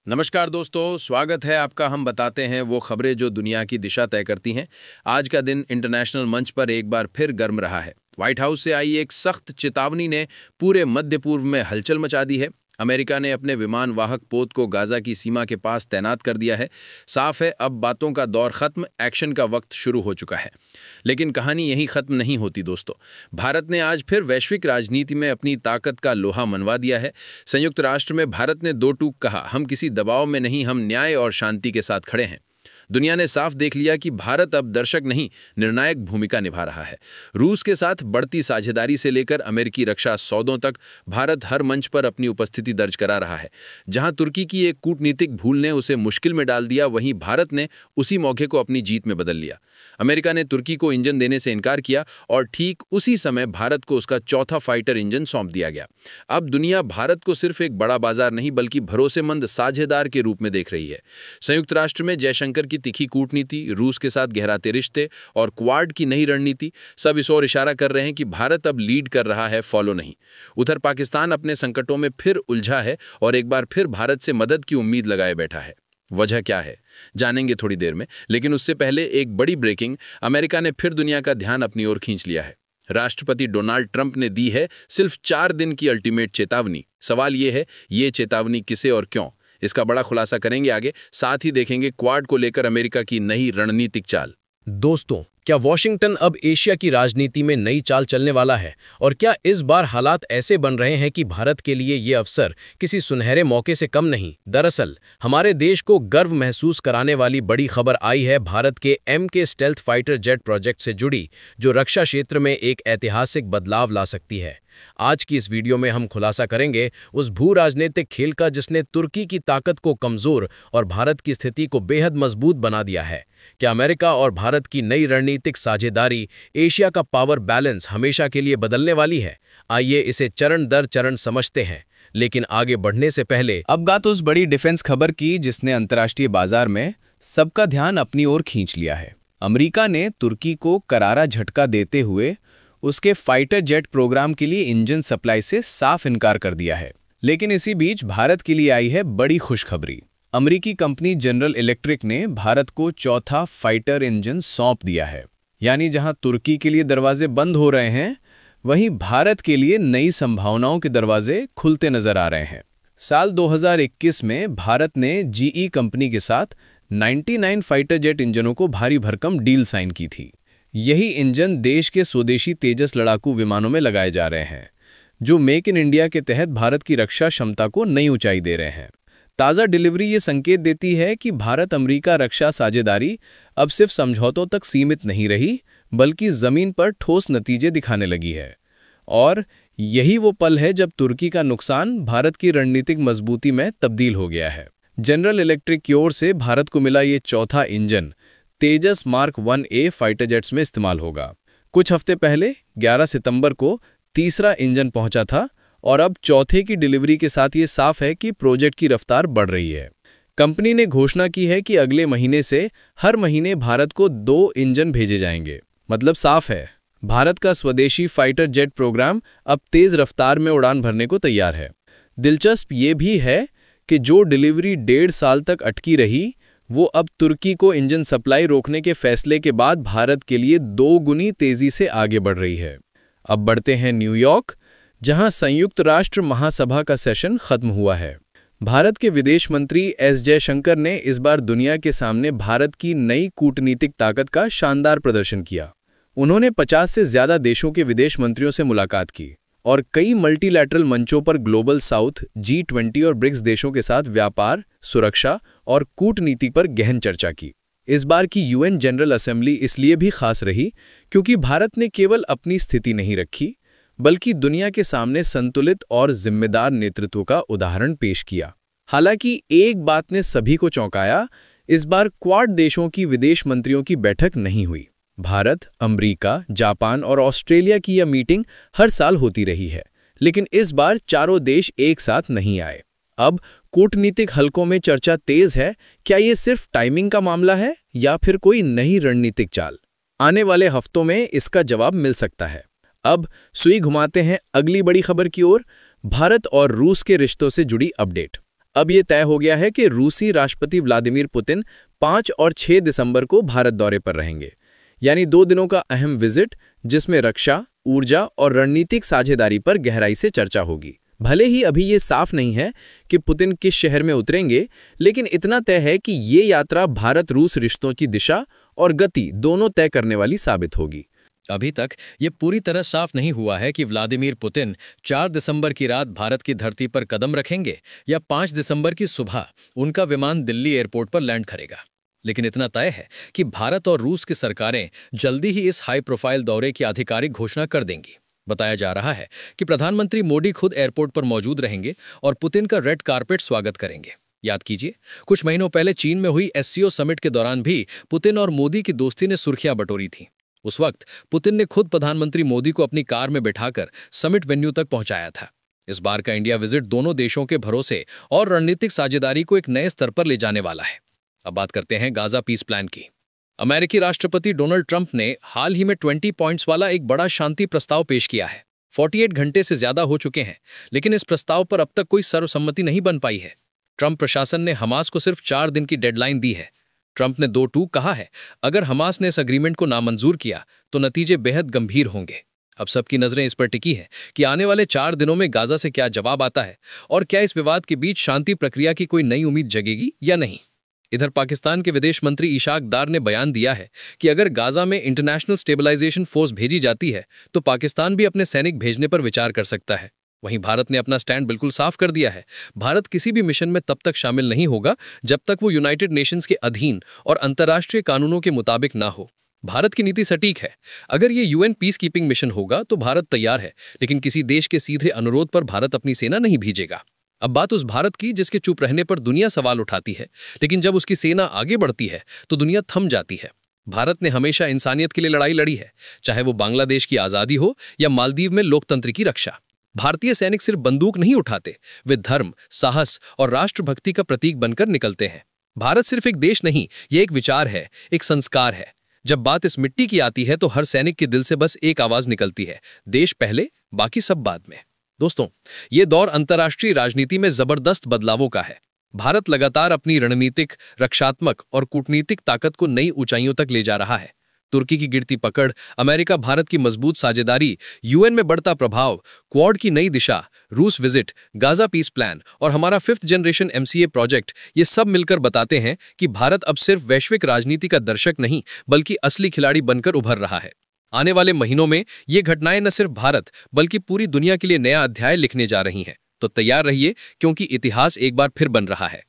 नमस्कार दोस्तों, स्वागत है आपका। हम बताते हैं वो खबरें जो दुनिया की दिशा तय करती हैं। आज का दिन इंटरनेशनल मंच पर एक बार फिर गर्म रहा है। व्हाइट हाउस से आई एक सख्त चेतावनी ने पूरे मध्य पूर्व में हलचल मचा दी है। अमेरिका ने अपने विमान वाहक पोत को गाजा की सीमा के पास तैनात कर दिया है। साफ है, अब बातों का दौर खत्म, एक्शन का वक्त शुरू हो चुका है। लेकिन कहानी यहीं खत्म नहीं होती दोस्तों। भारत ने आज फिर वैश्विक राजनीति में अपनी ताकत का लोहा मनवा दिया है। संयुक्त राष्ट्र में भारत ने दो टूक कहा, हम किसी दबाव में नहीं, हम न्याय और शांति के साथ खड़े हैं। दुनिया ने साफ देख लिया कि भारत अब दर्शक नहीं, निर्णायक भूमिका निभा रहा है। रूस के साथ बढ़ती साझेदारी से लेकर अमेरिकी रक्षा सौदों तक भारत हर मंच पर अपनी उपस्थिति दर्ज करा रहा है। जहां तुर्की की एक कूटनीतिक भूल ने उसे मुश्किल में डाल दिया, वहीं भारत ने उसी मौके को अपनी जीत में बदल लिया। अमेरिका ने तुर्की को इंजन देने से इनकार किया और ठीक उसी समय भारत को उसका चौथा फाइटर इंजन सौंप दिया गया। अब दुनिया भारत को सिर्फ एक बड़ा बाजार नहीं बल्कि भरोसेमंद साझेदार के रूप में देख रही है। संयुक्त राष्ट्र में जयशंकर की तिखी कूटनीति, रूस के साथ गहराते रिश्ते और क्वाड की नई रणनीति, सब इस ओर इशारा कर रहे हैं कि भारत अब लीड कर रहा है, फॉलो नहीं। उधर पाकिस्तान अपने संकटों में फिर उलझा है और एक बार फिर भारत से मदद की उम्मीद लगाए बैठा है। वजह क्या है जानेंगे थोड़ी देर में, लेकिन उससे पहले एक बड़ी ब्रेकिंग। अमेरिका ने फिर दुनिया का ध्यान अपनी ओर खींच लिया है। राष्ट्रपति डोनाल्ड ट्रंप ने दी है सिर्फ 4 दिन की अल्टीमेट चेतावनी। सवाल यह है, ये चेतावनी किसे और क्यों? इसका बड़ा खुलासा करेंगे आगे। साथ ही देखेंगे क्वाड को लेकर अमेरिका की नई रणनीतिक चाल। दोस्तों, क्या वॉशिंगटन अब एशिया की राजनीति में नई चाल चलने वाला है? और क्या इस बार हालात ऐसे बन रहे हैं कि भारत के लिए ये अवसर किसी सुनहरे मौके से कम नहीं? दरअसल हमारे देश को गर्व महसूस कराने वाली बड़ी खबर आई है भारत के MK stealth fighter jet project से जुड़ी, जो रक्षा क्षेत्र में एक ऐतिहासिक बदलाव ला सकती है। आज की इस वीडियो में हम खुलासा करेंगे उस भू राजनीतिक खेल का जिसने तुर्की की ताकत को कमजोर और भारत की स्थिति को बेहद मजबूत बना दिया है। क्या अमेरिका और भारत की नई रणनीतिक साझेदारी एशिया का पावर बैलेंस हमेशा के लिए बदलने वाली है? आइए इसे चरण दर चरण समझते हैं। लेकिन आगे बढ़ने से पहले अब बात उस बड़ी डिफेंस खबर की जिसने अंतर्राष्ट्रीय बाजार में सबका ध्यान अपनी ओर खींच लिया है। अमेरिका ने तुर्की को करारा झटका देते हुए उसके फाइटर जेट प्रोग्राम के लिए इंजन सप्लाई से साफ इनकार कर दिया है। लेकिन इसी बीच भारत के लिए आई है बड़ी खुशखबरी। अमेरिकी कंपनी जनरल इलेक्ट्रिक ने भारत को चौथा फाइटर इंजन सौंप दिया है। यानी जहां तुर्की के लिए दरवाजे बंद हो रहे हैं, वहीं भारत के लिए नई संभावनाओं के दरवाजे खुलते नजर आ रहे हैं। साल 2021 में भारत ने GE कंपनी के साथ 99 फाइटर जेट इंजनों को भारी भरकम डील साइन की थी। यही इंजन देश के स्वदेशी तेजस लड़ाकू विमानों में लगाए जा रहे हैं, जो मेक इन इंडिया के तहत भारत की रक्षा क्षमता को नई ऊंचाई दे रहे हैं। ताज़ा डिलीवरी ये संकेत देती है कि भारत अमेरिका रक्षा साझेदारी अब सिर्फ समझौतों तक सीमित नहीं रही, बल्कि जमीन पर ठोस नतीजे दिखाने लगी है। और यही वो पल है जब तुर्की का नुकसान भारत की रणनीतिक मजबूती में तब्दील हो गया है। जनरल इलेक्ट्रिक की ओर से भारत को मिला ये चौथा इंजन तेजस मार्क 1A फाइटर जेट्स में इस्तेमाल होगा। कुछ हफ्ते पहले 11 सितंबर को तीसरा इंजन पहुंचा था और अब चौथे की डिलीवरी के साथ ये साफ है कि प्रोजेक्ट की रफ्तार बढ़ रही है। कंपनी ने घोषणा की है कि अगले महीने से हर महीने भारत को 2 इंजन भेजे जाएंगे। मतलब साफ है, भारत का स्वदेशी फाइटर जेट प्रोग्राम अब तेज रफ्तार में उड़ान भरने को तैयार है। दिलचस्प ये भी है कि जो डिलीवरी 1.5 साल तक अटकी रही, वो अब तुर्की को इंजन सप्लाई रोकने के फैसले के बाद भारत के लिए 2 गुनी तेजी से आगे बढ़ रही है। अब बढ़ते हैं न्यूयॉर्क, जहां संयुक्त राष्ट्र महासभा का सेशन खत्म हुआ है। भारत के विदेश मंत्री S जयशंकर ने इस बार दुनिया के सामने भारत की नई कूटनीतिक ताकत का शानदार प्रदर्शन किया। उन्होंने 50 से ज्यादा देशों के विदेश मंत्रियों से मुलाकात की और कई मल्टीलैटरल मंचों पर ग्लोबल साउथ, G20 और ब्रिक्स देशों के साथ व्यापार, सुरक्षा और कूटनीति पर गहन चर्चा की। इस बार की UN जनरल असेंबली इसलिए भी खास रही क्योंकि भारत ने केवल अपनी स्थिति नहीं रखी, बल्कि दुनिया के सामने संतुलित और जिम्मेदार नेतृत्व का उदाहरण पेश किया। हालांकि एक बात ने सभी को चौंकाया, इस बार क्वाड देशों की विदेश मंत्रियों की बैठक नहीं हुई। भारत, अमेरिका, जापान और ऑस्ट्रेलिया की यह मीटिंग हर साल होती रही है, लेकिन इस बार चारों देश एक साथ नहीं आए। अब कूटनीतिक हलकों में चर्चा तेज है, क्या ये सिर्फ टाइमिंग का मामला है या फिर कोई नई रणनीतिक चाल? आने वाले हफ्तों में इसका जवाब मिल सकता है। अब सुई घुमाते हैं अगली बड़ी खबर की ओर, भारत और रूस के रिश्तों से जुड़ी अपडेट। अब ये तय हो गया है कि रूसी राष्ट्रपति व्लादिमीर पुतिन 5 और 6 दिसंबर को भारत दौरे पर रहेंगे, यानी 2 दिनों का अहम विजिट जिसमें रक्षा, ऊर्जा और रणनीतिक साझेदारी पर गहराई से चर्चा होगी। भले ही अभी ये साफ नहीं है कि पुतिन किस शहर में उतरेंगे, लेकिन इतना तय है कि ये यात्रा भारत-रूस रिश्तों की दिशा और गति दोनों तय करने वाली साबित होगी। अभी तक ये पूरी तरह साफ नहीं हुआ है कि व्लादिमीर पुतिन 4 दिसंबर की रात भारत की धरती पर कदम रखेंगे या 5 दिसंबर की सुबह उनका विमान दिल्ली एयरपोर्ट पर लैंड करेगा। लेकिन इतना तय है कि भारत और रूस की सरकारें जल्दी ही इस हाई प्रोफाइल दौरे की आधिकारिक घोषणा कर देंगी। बताया जा रहा है कि प्रधानमंत्री मोदी खुद एयरपोर्ट पर मौजूद रहेंगे और पुतिन का रेड कारपेट स्वागत करेंगे। याद कीजिए, कुछ महीनों पहले चीन में हुई SCO समिट के दौरान भी पुतिन और मोदी की दोस्ती ने सुर्खियां बटोरी थी। उस वक्त पुतिन ने खुद प्रधानमंत्री मोदी को अपनी कार में बिठाकर समिट वेन्यू तक पहुंचाया था। इस बार का इंडिया विजिट दोनों देशों के भरोसे और रणनीतिक साझेदारी को एक नए स्तर पर ले जाने वाला है। अब बात करते हैं गाजा पीस प्लान की। अमेरिकी राष्ट्रपति डोनाल्ड ट्रंप ने हाल ही में 20 पॉइंट्स वाला एक बड़ा शांति प्रस्ताव पेश किया है। 48 घंटे से ज्यादा हो चुके हैं, लेकिन इस प्रस्ताव पर अब तक कोई सर्वसम्मति नहीं बन पाई है। ट्रंप प्रशासन ने हमास को सिर्फ 4 दिन की डेडलाइन दी है। ट्रंप ने 2 टूक कहा है, अगर हमास ने इस एग्रीमेंट को नामंजूर किया तो नतीजे बेहद गंभीर होंगे। अब सबकी नजरें इस पर टिकी हैं कि आने वाले 4 दिनों में गाजा से क्या जवाब आता है और क्या इस विवाद के बीच शांति प्रक्रिया की कोई नई उम्मीद जगेगी या नहीं। इधर पाकिस्तान के विदेश मंत्री इशाक डार ने बयान दिया है कि अगर गाजा में इंटरनेशनल स्टेबलाइजेशन फोर्स भेजी जाती है तो पाकिस्तान भी अपने सैनिक भेजने पर विचार कर सकता है। वहीं भारत ने अपना स्टैंड बिल्कुल साफ कर दिया है। भारत किसी भी मिशन में तब तक शामिल नहीं होगा जब तक वो यूनाइटेड नेशंस के अधीन और अंतर्राष्ट्रीय कानूनों के मुताबिक ना हो। भारत की नीति सटीक है। अगर ये UN पीस कीपिंग मिशन होगा तो भारत तैयार है, लेकिन किसी देश के सीधे अनुरोध पर भारत अपनी सेना नहीं भेजेगा। अब बात उस भारत की जिसके चुप रहने पर दुनिया सवाल उठाती है, लेकिन जब उसकी सेना आगे बढ़ती है तो दुनिया थम जाती है। भारत ने हमेशा इंसानियत के लिए लड़ाई लड़ी है, चाहे वो बांग्लादेश की आज़ादी हो या मालदीव में लोकतंत्र की रक्षा। भारतीय सैनिक सिर्फ बंदूक नहीं उठाते, वे धर्म, साहस और राष्ट्रभक्ति का प्रतीक बनकर निकलते हैं। भारत सिर्फ एक देश नहीं, ये एक विचार है, एक संस्कार है। जब बात इस मिट्टी की आती है तो हर सैनिक के दिल से बस एक आवाज निकलती है, देश पहले, बाकी सब बाद में। दोस्तों, ये दौर अंतर्राष्ट्रीय राजनीति में जबरदस्त बदलावों का है। भारत लगातार अपनी रणनीतिक, रक्षात्मक और कूटनीतिक ताकत को नई ऊंचाइयों तक ले जा रहा है। तुर्की की गिरती पकड़, अमेरिका भारत की मजबूत साझेदारी, UN में बढ़ता प्रभाव, क्वाड की नई दिशा, रूस विजिट, गाजा पीस प्लान और हमारा 5th जनरेशन MCA प्रोजेक्ट, ये सब मिलकर बताते हैं कि भारत अब सिर्फ वैश्विक राजनीति का दर्शक नहीं बल्कि असली खिलाड़ी बनकर उभर रहा है। आने वाले महीनों में ये घटनाएं न सिर्फ भारत बल्कि पूरी दुनिया के लिए नया अध्याय लिखने जा रही हैं। तो तैयार रहिए, क्योंकि इतिहास एक बार फिर बन रहा है।